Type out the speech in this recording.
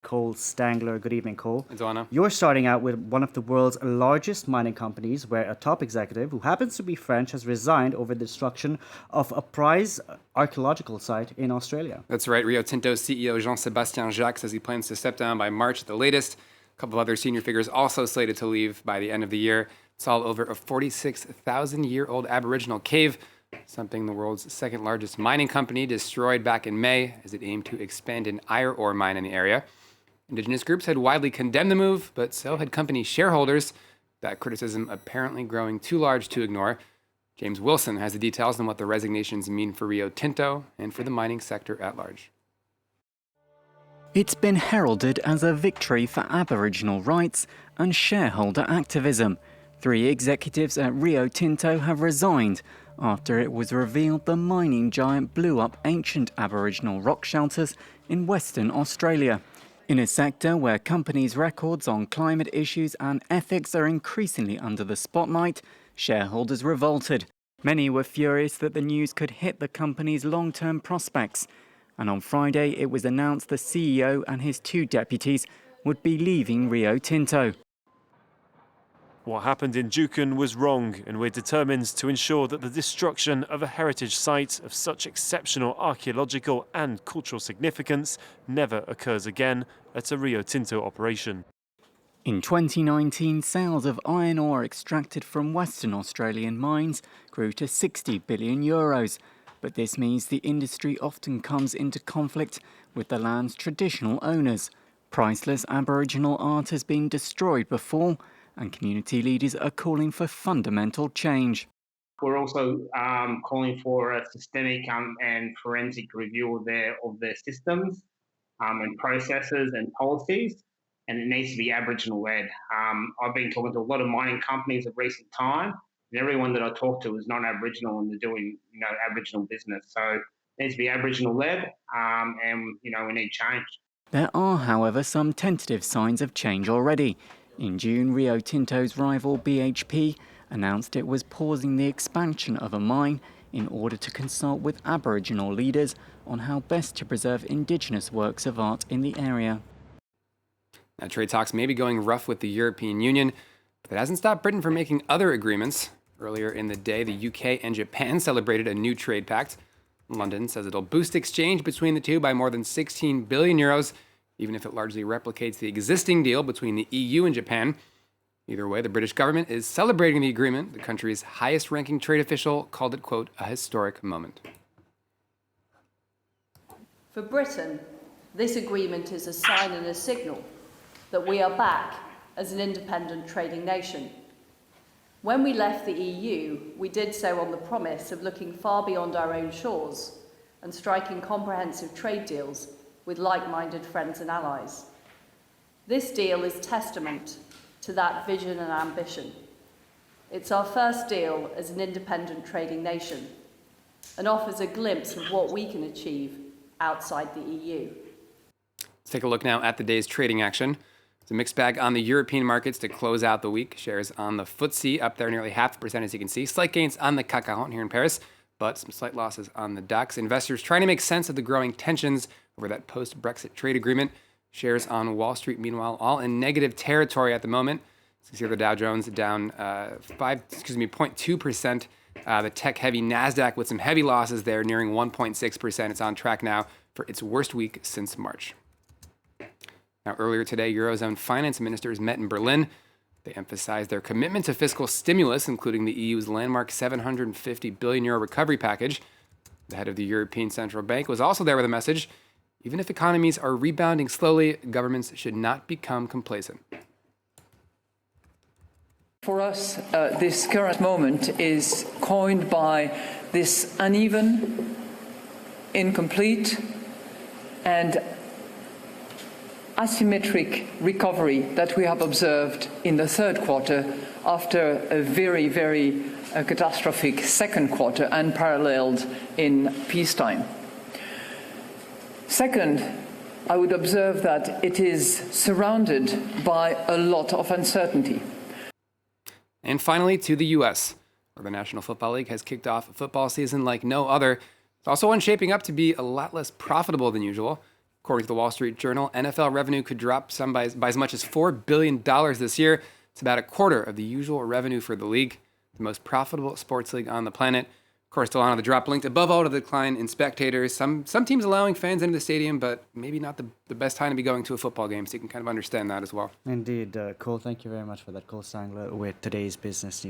Cole Stangler. Good evening, Cole. Eduardo. You're starting out with one of the world's largest mining companies, where a top executive, who happens to be French, has resigned over the destruction of a prize archaeological site in Australia. That's right. Rio Tinto CEO Jean-Sébastien Jacques says he plans to step down by March at the latest. A couple of other senior figures also slated to leave by the end of the year. It's all over a 46,000-year-old Aboriginal cave, something the world's second largest mining company destroyed back in May as it aimed to expand an iron ore mine in the area. Indigenous groups had widely condemned the move, but so had company shareholders. That criticism apparently growing too large to ignore. James Wilson has the details on what the resignations mean for Rio Tinto and for the mining sector at large. It's been heralded as a victory for Aboriginal rights and shareholder activism. 3 executives at Rio Tinto have resigned after it was revealed the mining giant blew up ancient Aboriginal rock shelters in Western Australia. In a sector where companies' records on climate issues and ethics are increasingly under the spotlight, shareholders revolted. Many were furious that the news could hit the company's long-term prospects. And on Friday, it was announced the CEO and his 2 deputies would be leaving Rio Tinto. What happened in Juukan was wrong, and we're determined to ensure that the destruction of a heritage site of such exceptional archaeological and cultural significance never occurs again at a Rio Tinto operation. In 2019, sales of iron ore extracted from Western Australian mines grew to €60 billion. But this means the industry often comes into conflict with the land's traditional owners. Priceless Aboriginal art has been destroyed before, and community leaders are calling for fundamental change. We're also calling for a systemic and forensic review of their systems and processes and policies, and it needs to be Aboriginal-led. I've been talking to a lot of mining companies of recent time, and everyone that I talk to is non-Aboriginal and they're doing, Aboriginal business. So it needs to be Aboriginal-led, and we need change. There are, however, some tentative signs of change already. In June, Rio Tinto's rival BHP announced it was pausing the expansion of a mine in order to consult with Aboriginal leaders on how best to preserve Indigenous works of art in the area. Now, trade talks may be going rough with the European Union, but it hasn't stopped Britain from making other agreements. Earlier in the day, the UK and Japan celebrated a new trade pact. London says it'll boost exchange between the two by more than €16 billion, even if it largely replicates the existing deal between the EU and Japan. Either way, the British government is celebrating the agreement. The country's highest-ranking trade official called it, quote, a historic moment. For Britain, this agreement is a sign and a signal that we are back as an independent trading nation. When we left the EU, we did so on the promise of looking far beyond our own shores and striking comprehensive trade deals with like-minded friends and allies. This deal is testament to that vision and ambition. It's our first deal as an independent trading nation and offers a glimpse of what we can achieve outside the EU. Let's take a look now at the day's trading action. It's a mixed bag on the European markets to close out the week. Shares on the FTSE up there nearly 0.5%, as you can see. Slight gains on the CAC 40 here in Paris, but some slight losses on the DAX. Investors trying to make sense of the growing tensions over that post-Brexit trade agreement. Shares on Wall Street, meanwhile, all in negative territory at the moment. So you see the Dow Jones down 0.2%. The tech-heavy NASDAQ with some heavy losses there, nearing 1.6%. It's on track now for its worst week since March. Now, earlier today, Eurozone finance ministers met in Berlin. They emphasized their commitment to fiscal stimulus, including the EU's landmark €750 billion recovery package. The head of the European Central Bank was also there with a message. Even if economies are rebounding slowly, governments should not become complacent. For us, this current moment is coined by this uneven, incomplete, and asymmetric recovery that we have observed in the third quarter after a very, very catastrophic second quarter, unparalleled in peacetime. Second, I would observe that it is surrounded by a lot of uncertainty. And finally, to the U.S., where the National Football League has kicked off a football season like no other. It's also one shaping up to be a lot less profitable than usual. According to the Wall Street Journal, NFL revenue could drop some by as much as $4 billion this year. It's about a quarter of the usual revenue for the league, the most profitable sports league on the planet. Of course, Delano, the drop linked above all to the decline in spectators. Some teams allowing fans into the stadium, but maybe not the best time to be going to a football game, so you can kind of understand that as well. Indeed, Cole, thank you very much for that. Cole Sangler with today's business news.